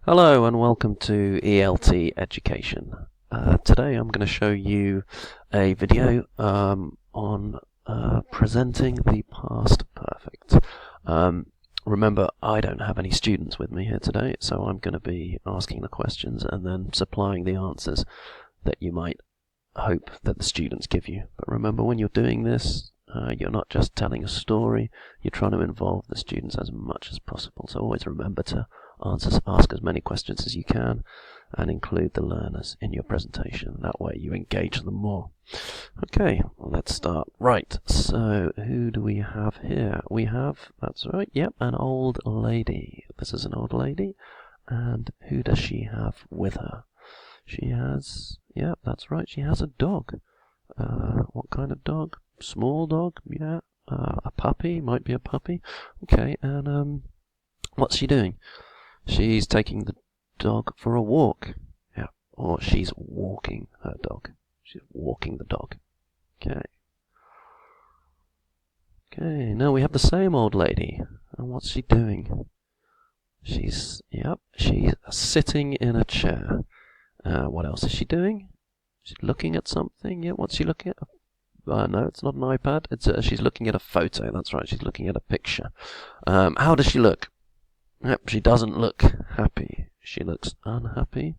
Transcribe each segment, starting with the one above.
Hello and welcome to ELT Education. Today I'm going to show you a video on presenting the past perfect. Remember, I don't have any students with me here today, so I'm going to be asking the questions and then supplying the answers that you might hope that the students give you. But remember, when you're doing this, you're not just telling a story, you're trying to involve the students as much as possible. So always remember to ask as many questions as you can and include the learners in your presentation. That way you engage them more. Okay, well, let's start. Right, so who do we have here? We have, that's right, yep, an old lady. This is an old lady. And who does she have with her? She has, yep, that's right, she has a dog. What kind of dog? Small dog, yeah. A puppy, might be a puppy. Okay, and what's she doing? She's taking the dog for a walk. Yeah, or she's walking her dog. She's walking the dog. Okay. Okay, now we have the same old lady. And what's she doing? She's sitting in a chair. What else is she doing? She's looking at something. Yeah, what's she looking at? No, it's not an iPad. She's looking at a photo. That's right, she's looking at a picture. How does she look? Yep, she doesn't look happy. She looks unhappy.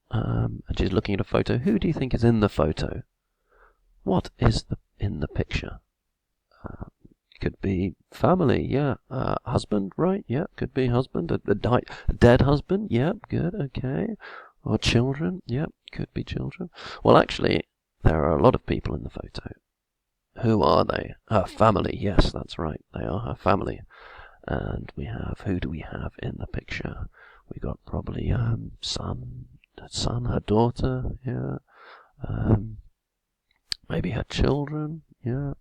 And she's looking at a photo. Who do you think is in the photo? What is in the picture? It could be family, yeah. Husband, right? Yeah, could be husband. A dead husband, yep, good, okay. Or children, yep, could be children. Well, actually, there are a lot of people in the photo. Who are they? Her family, yes, that's right. They are her family. And we have, who do we have in the picture? We got probably son, her daughter, yeah. Maybe her children, yeah.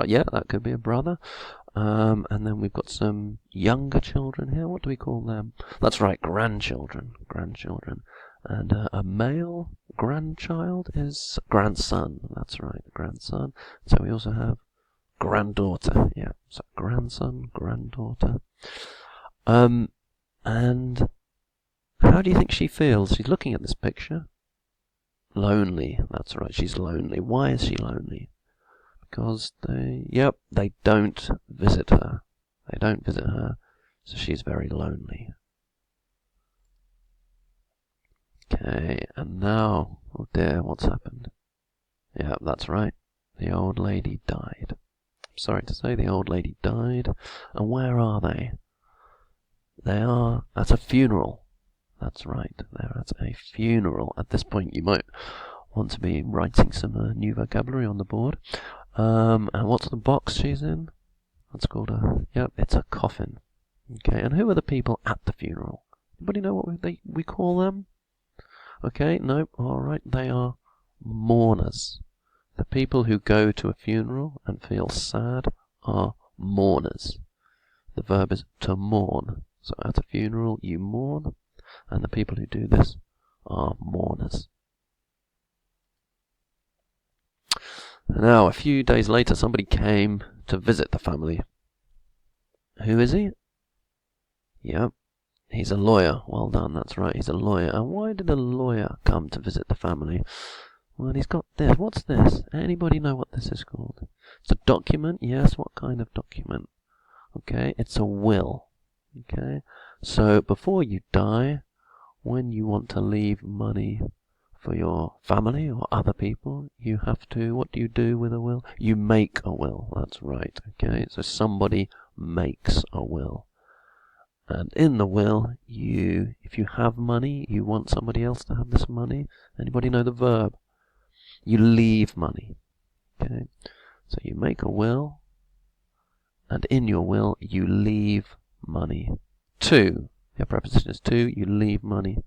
Yeah, that could be a brother. And then we've got some younger children here. What do we call them? That's right, grandchildren. And a male grandchild is grandson. That's right, grandson. So we also have granddaughter. Yeah, so grandson, granddaughter. And how do you think she feels? She's looking at this picture. Lonely. That's right, she's lonely. Why is she lonely? Because they don't visit her. They don't visit her, so she's very lonely. Okay, and now, oh dear, what's happened? Yeah, that's right. The old lady died. I'm sorry to say, the old lady died. And where are they? They are at a funeral. That's right, they're at a funeral. At this point, you might want to be writing some new vocabulary on the board. And what's the box she's in? That's called it's a coffin. Okay, and who are the people at the funeral? Anybody know what we call them? Okay, no, alright, they are mourners. The people who go to a funeral and feel sad are mourners. The verb is to mourn. So at a funeral you mourn, and the people who do this are mourners. Now, a few days later, somebody came to visit the family. Who is he? Yep, he's a lawyer. Well done, that's right, he's a lawyer. And why did a lawyer come to visit the family? Well, he's got this. What's this? Anybody know what this is called? It's a document, yes. What kind of document? Okay, it's a will. Okay, so before you die, when you want to leave money for your family or other people, you have to, what do you do with a will? You make a will, that's right, okay? So somebody makes a will. And in the will, if you have money, you want somebody else to have this money. Anybody know the verb? You leave money, okay? So you make a will, and in your will, you leave money to, your preposition is to, you leave money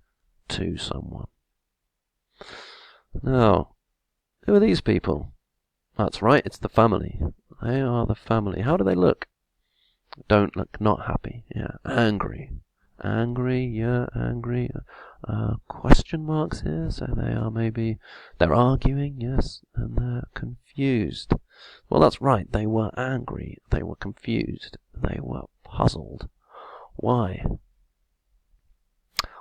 to someone. Now, who are these people? That's right, it's the family. They are the family. How do they look? Don't look not happy. Yeah, angry. Angry, yeah, angry. Question marks here, so they're arguing, yes, and they're confused. Well, that's right, they were angry, they were confused, they were puzzled. Why?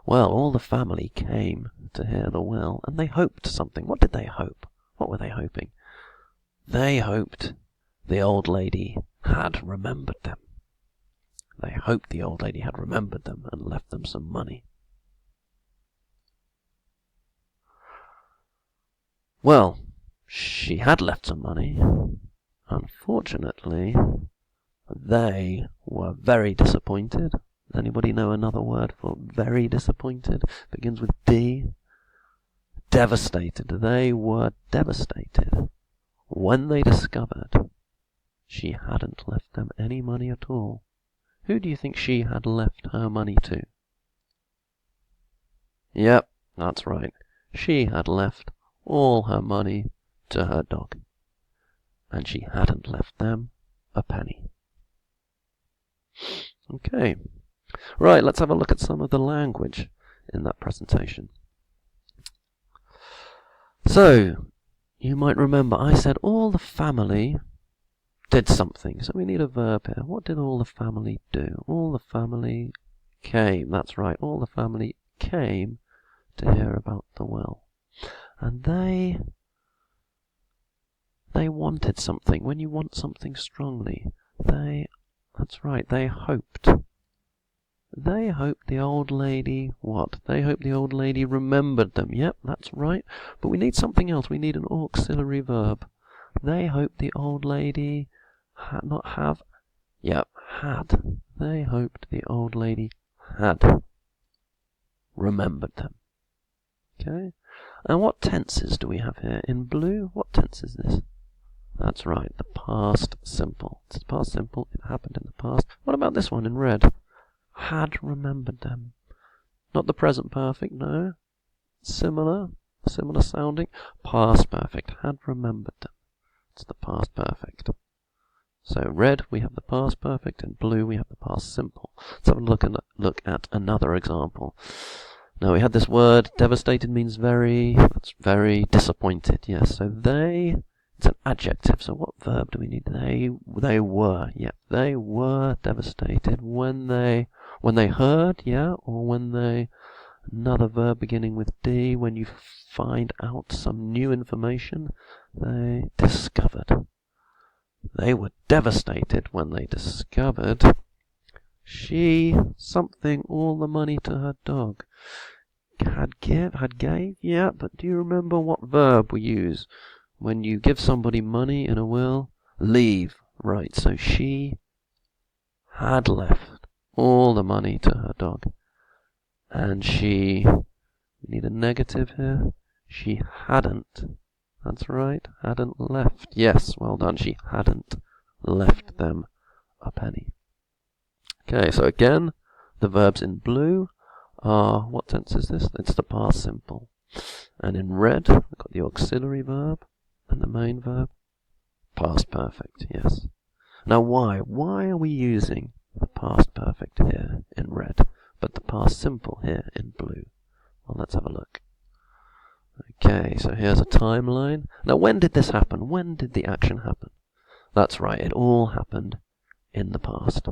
Well, all the family came to hear the will, and they hoped something. What did they hope? What were they hoping? They hoped the old lady had remembered them. They hoped the old lady had remembered them and left them some money. Well, she had left some money. Unfortunately, they were very disappointed. Does anybody know another word for very disappointed? Begins with D. Devastated. They were devastated when they discovered she hadn't left them any money at all. Who do you think she had left her money to? Yep, that's right. She had left all her money to her dog. And she hadn't left them a penny. Okay. Right, let's have a look at some of the language in that presentation. So, you might remember I said all the family did something. So we need a verb here. What did all the family do? All the family came. That's right. All the family came to hear about the will. And they wanted something. When you want something strongly, that's right, they hoped. They hoped the old lady, what? They hoped the old lady remembered them. Yep, that's right. But we need something else. We need an auxiliary verb. They hoped the old lady had. They hoped the old lady had remembered them. Okay? And what tenses do we have here? In blue, what tense is this? That's right, the past simple. It's past simple, it happened in the past. What about this one in red? Had remembered them. Not the present perfect, no. Similar sounding. Past perfect, had remembered them. It's the past perfect. So red, we have the past perfect, and blue, we have the past simple. Let's have a look at another example. Now we had this word, devastated means that's very disappointed. Yes, so it's an adjective, so what verb do we need? They were, yeah, they were devastated when they heard, yeah, or when another verb beginning with D, when you find out some new information, they discovered. They were devastated when they discovered she something all the money to her dog. Had gave, yeah, but do you remember what verb we use when you give somebody money in a will? Leave, right, so she had left all the money to her dog. And we need a negative here, she hadn't, that's right, hadn't left, yes, well done, she hadn't left them a penny. Okay, so again, the verbs in blue are, what tense is this? It's the past simple. And in red, we've got the auxiliary verb and the main verb. Past perfect, yes. Now why? Why are we using the past perfect here in red, but the past simple here in blue? Well, let's have a look. Okay, so here's a timeline. Now when did this happen? When did the action happen? That's right, it all happened in the past.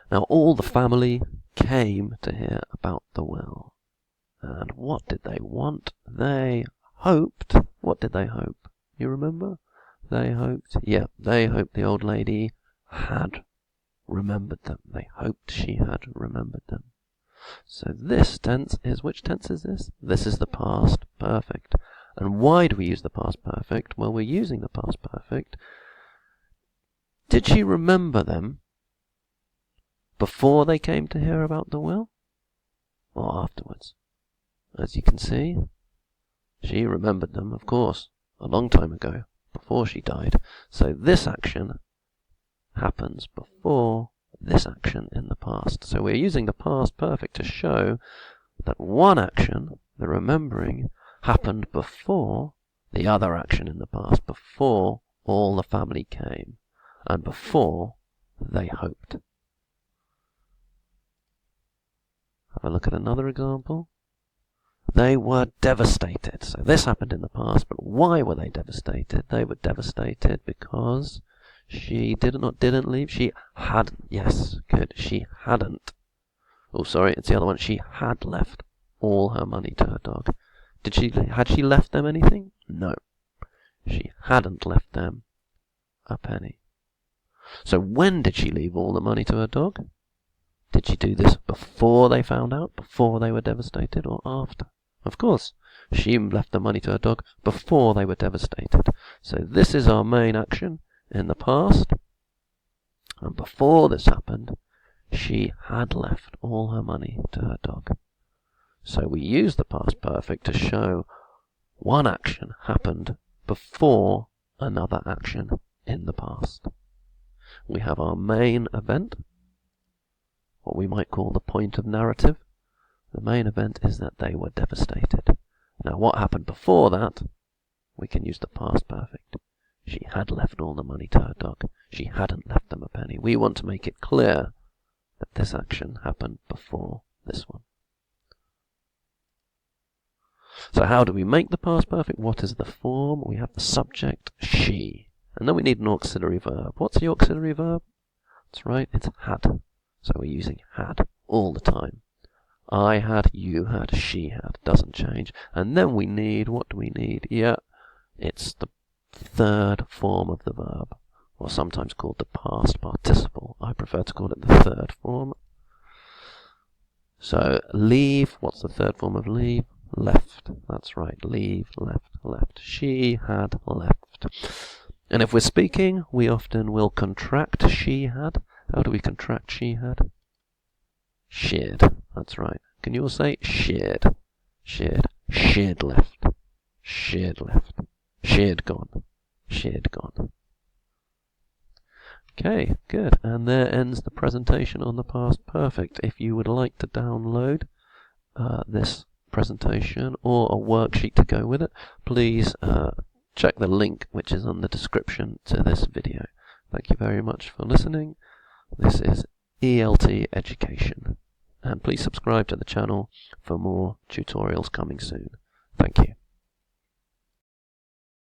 Now all the family came to hear about the will. And what did they want? They hoped. What did they hope? You remember? They hoped, yeah, they hoped the old lady had remembered them. They hoped she had remembered them. So this tense is, which tense is this? This is the past perfect. And why do we use the past perfect? Well, we're using the past perfect. Did she remember them before they came to hear about the will? Or afterwards? As you can see, she remembered them, of course, a long time ago, before she died. So this action happens before this action in the past. So we're using the past perfect to show that one action, the remembering, happened before the other action in the past, before all the family came, and before they hoped. Have a look at another example. They were devastated. So this happened in the past, but why were they devastated? They were devastated because She didn't leave. She hadn't. Yes, good. She hadn't. Oh, sorry, it's the other one. She had left all her money to her dog. Had she left them anything? No. She hadn't left them a penny. So when did she leave all the money to her dog? Did she do this before they found out? Before they were devastated? Or after? Of course, she left the money to her dog before they were devastated. So this is our main action in the past. And before this happened, she had left all her money to her dog. So we use the past perfect to show one action happened before another action in the past. We have our main event, what we might call the point of narrative. The main event is that they were devastated. Now what happened before that, we can use the past perfect. She had left all the money to her dog. She hadn't left them a penny. We want to make it clear that this action happened before this one. So how do we make the past perfect? What is the form? We have the subject, she. And then we need an auxiliary verb. What's the auxiliary verb? That's right, it's had. So we're using had all the time. I had, you had, she had. Doesn't change. And then we need, what do we need? Yeah, it's the third form of the verb, or sometimes called the past participle. I prefer to call it the third form. So leave, what's the third form of leave? Left. That's right, leave, left, left. She had left. And if we're speaking, we often will contract she had. How do we contract she had? She'd. That's right. Can you all say she'd? She'd. She'd left. She'd left. She'd gone. She'd gone. Okay, good. And there ends the presentation on the past perfect. If you would like to download this presentation or a worksheet to go with it, please check the link which is on the description to this video. Thank you very much for listening. This is ELT Education, and please subscribe to the channel for more tutorials coming soon. Thank you.